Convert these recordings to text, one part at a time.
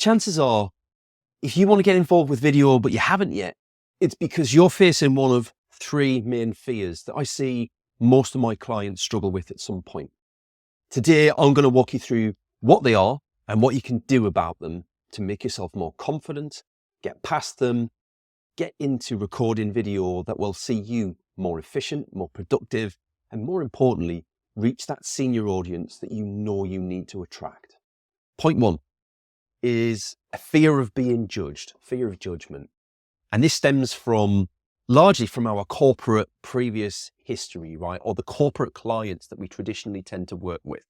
chances are, if you want to get involved with video, but you haven't yet, it's because you're facing one of three main fears that I see most of my clients struggle with at some point. Today, I'm going to walk you through what they are and what you can do about them to make yourself more confident, get past them, get into recording video that will see you more efficient, more productive, and more importantly, reach that senior audience that you know you need to attract. Point one is a fear of being judged, fear of judgment. And this stems largely from our corporate previous history, right? Or the corporate clients that we traditionally tend to work with.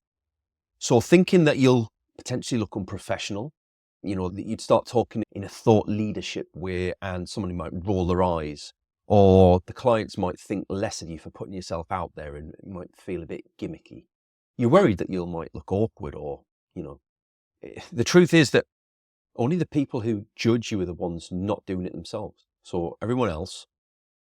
So thinking that you'll potentially look unprofessional, that you'd start talking in a thought leadership way and somebody might roll their eyes, or the clients might think less of you for putting yourself out there and it might feel a bit gimmicky. You're worried that you might look awkward or, the truth is that only the people who judge you are the ones not doing it themselves. So everyone else,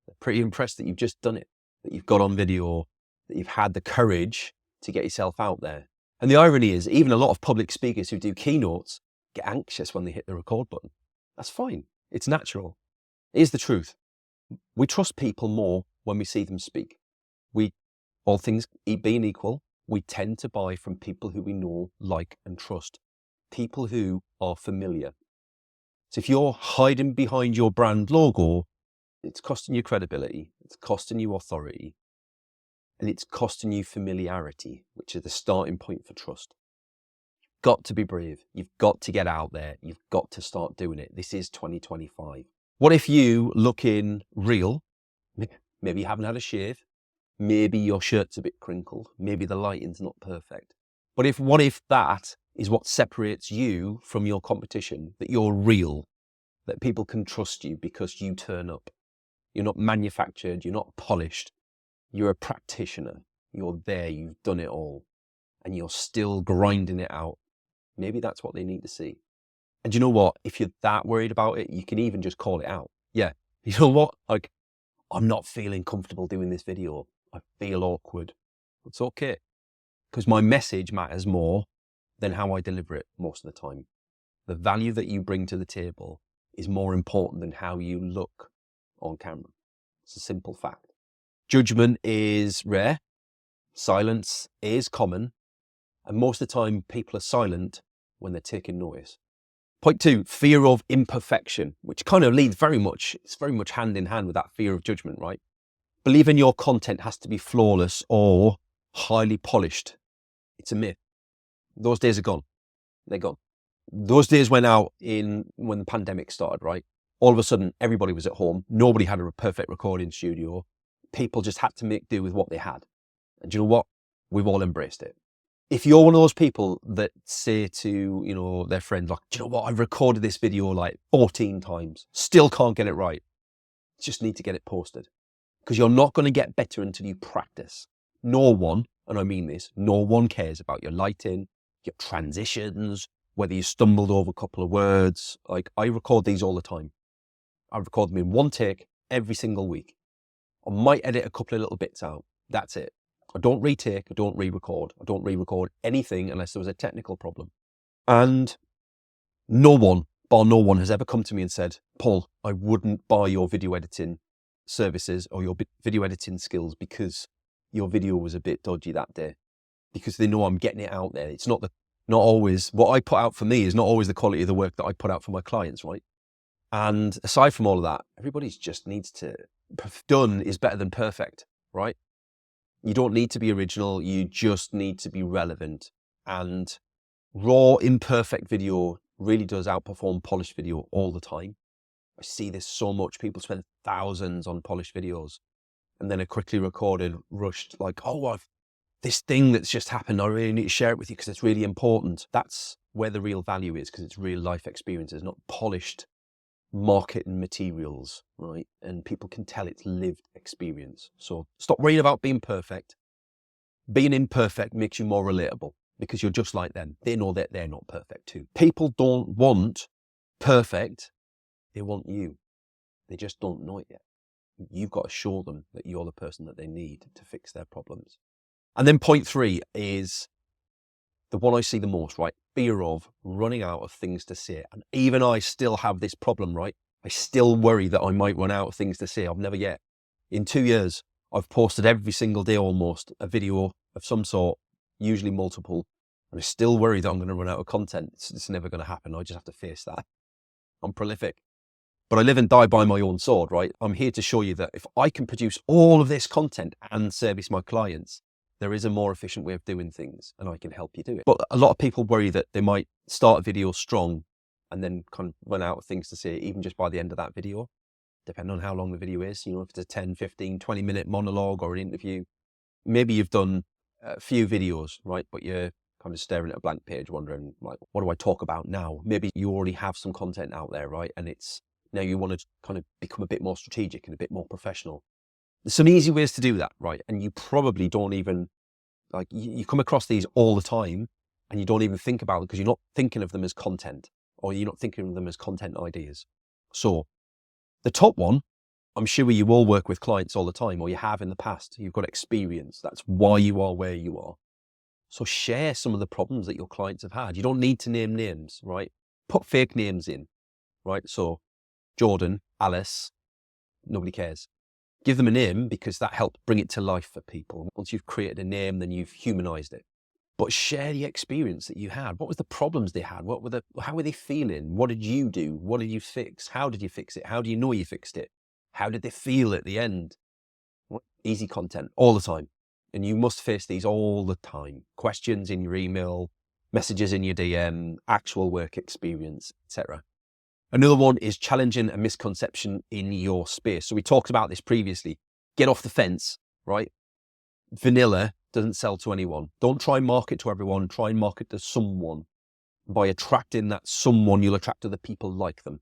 they're pretty impressed that you've just done it, that you've got on video, that you've had the courage to get yourself out there. And the irony is, even a lot of public speakers who do keynotes get anxious when they hit the record button. That's fine. It's natural. Here's the truth. We trust people more when we see them speak. All things being equal, we tend to buy from people who we know, like, and trust. People who are familiar. So if you're hiding behind your brand logo, it's costing you credibility, it's costing you authority, and it's costing you familiarity, which is the starting point for trust. You've got to be brave. You've got to get out there. You've got to start doing it. This is 2025. What if you looking real? Maybe you haven't had a shave. Maybe your shirt's a bit crinkled. Maybe the lighting's not perfect. But what if that is what separates you from your competition, that you're real, that people can trust you because you turn up. You're not manufactured, you're not polished, you're a practitioner, you're there, you've done it all, and you're still grinding it out. Maybe that's what they need to see. And you know what? If you're that worried about it, you can even just call it out. Yeah, you know what? I'm not feeling comfortable doing this video. I feel awkward. It's okay, because my message matters more than how I deliver it most of the time. The value that you bring to the table is more important than how you look on camera. It's a simple fact. Judgment is rare. Silence is common. And most of the time, people are silent when they're taking notice. Point two, fear of imperfection, which kind of leads it's very much hand in hand with that fear of judgment, right? Believing your content has to be flawless or highly polished. It's a myth. Those days are gone. They're gone. Those days went out when the pandemic started, right? All of a sudden, everybody was at home. Nobody had a perfect recording studio. People just had to make do with what they had. And you know what? We've all embraced it. If you're one of those people that say to, their friend, like, do you know what? I've recorded this video like 14 times. Still can't get it right. Just need to get it posted. Because you're not going to get better until you practice. No one, and I mean this, no one cares about your lighting, your transitions, whether you stumbled over a couple of words. Like, I record these all the time. I record them in one take every single week. I might edit a couple of little bits out. That's it. I don't retake, I don't re-record. I don't re-record anything unless there was a technical problem. And no one, bar no one, has ever come to me and said, Paul, I wouldn't buy your video editing services or your video editing skills because your video was a bit dodgy that day. Because they know I'm getting it out there. It's not always, what I put out for me is not always the quality of the work that I put out for my clients, right? And aside from all of that, everybody's just needs to, done is better than perfect, right? You don't need to be original, you just need to be relevant. And raw, imperfect video really does outperform polished video all the time. I see this so much. People spend thousands on polished videos and then are quickly recorded, rushed, like, this thing that's just happened, I really need to share it with you because it's really important. That's where the real value is, because it's real life experiences, not polished marketing materials, right? And people can tell it's lived experience. So stop worrying about being perfect. Being imperfect makes you more relatable because you're just like them. They know that they're not perfect too. People don't want perfect. They want you. They just don't know it yet. You've got to show them that you're the person that they need to fix their problems. And then point three is the one I see the most, right? Fear of running out of things to say. And even I still have this problem, right? I still worry that I might run out of things to say. I've never yet. In 2 years, I've posted every single day almost a video of some sort, usually multiple. And I still worry that I'm going to run out of content. It's never going to happen. I just have to face that. I'm prolific. But I live and die by my own sword, right? I'm here to show you that if I can produce all of this content and service my clients, there is a more efficient way of doing things and I can help you do it. But a lot of people worry that they might start a video strong and then kind of run out of things to say, even just by the end of that video, depending on how long the video is. You know, if it's a 10, 15, 20-minute monologue or an interview, maybe you've done a few videos, right? But you're kind of staring at a blank page, wondering, like, what do I talk about now? Maybe you already have some content out there, right? And it's now you want to kind of become a bit more strategic and a bit more professional. There's some easy ways to do that, right? And you probably don't even, like, you come across these all the time and you don't even think about them because you're not thinking of them as content, or you're not thinking of them as content ideas. So the top one, I'm sure you all work with clients all the time, or you have in the past. You've got experience. That's why you are where you are. So share some of the problems that your clients have had. You don't need to name names, right? Put fake names in, right? So Jordan, Alice, nobody cares. Give them a name because that helps bring it to life for people. Once you've created a name, then you've humanized it. But share the experience that you had. What was the problems they had? How were they feeling? What did you do? What did you fix? How did you fix it? How do you know you fixed it? How did they feel at the end? Easy content all the time. And you must face these all the time. Questions in your email, messages in your DM, actual work experience, etc. Another one is challenging a misconception in your space. So we talked about this previously. Get off the fence, right? Vanilla doesn't sell to anyone. Don't try and market to everyone. Try and market to someone. By attracting that someone, you'll attract other people like them.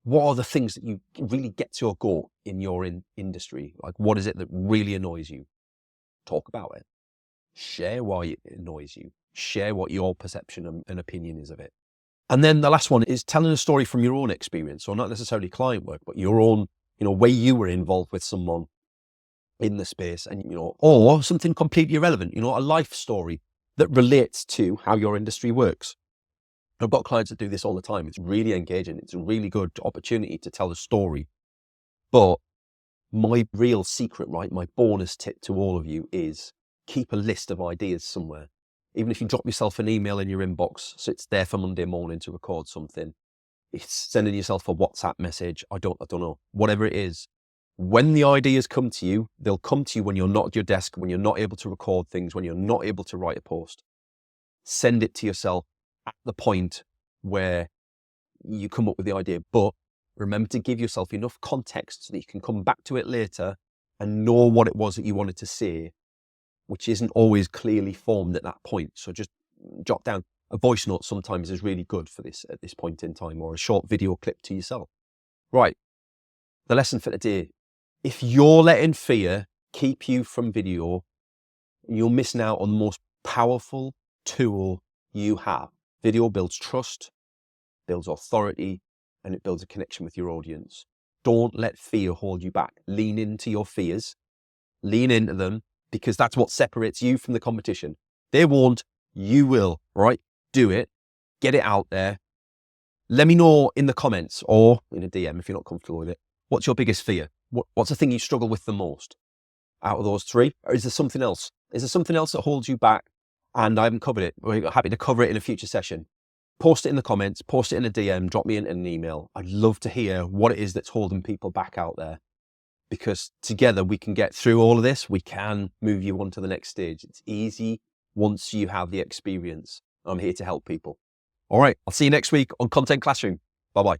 What are the things that you really gets your goat in your industry? Like, what is it that really annoys you? Talk about it. Share why it annoys you. Share what your perception and opinion is of it. And then the last one is telling a story from your own experience, or not necessarily client work, but your own, way you were involved with someone in the space, and, or something completely irrelevant, a life story that relates to how your industry works. I've got clients that do this all the time. It's really engaging. It's a really good opportunity to tell a story. But my real secret, right, my bonus tip to all of you is keep a list of ideas somewhere. Even if you drop yourself an email in your inbox, so it's there for Monday morning to record something, it's sending yourself a WhatsApp message, I don't know, whatever it is. When the ideas come to you, they'll come to you when you're not at your desk, when you're not able to record things, when you're not able to write a post. Send it to yourself at the point where you come up with the idea, but remember to give yourself enough context so that you can come back to it later and know what it was that you wanted to say, which isn't always clearly formed at that point. So just jot down. A voice note sometimes is really good for this at this point in time, or a short video clip to yourself. Right. The lesson for today. If you're letting fear keep you from video, you're missing out on the most powerful tool you have. Video builds trust, builds authority, and it builds a connection with your audience. Don't let fear hold you back. Lean into your fears. Lean into them, because that's what separates you from the competition. They won't, you will, right? Do it. Get it out there. Let me know in the comments or in a DM if you're not comfortable with it. What's your biggest fear? What's the thing you struggle with the most out of those three? Or is there something else? Is there something else that holds you back and I haven't covered it? We're happy to cover it in a future session. Post it in the comments, post it in a DM, drop me in an email. I'd love to hear what it is that's holding people back out there, because together we can get through all of this. We can move you on to the next stage. It's easy once you have the experience. I'm here to help people. All right. I'll see you next week on Content Classroom. Bye-bye.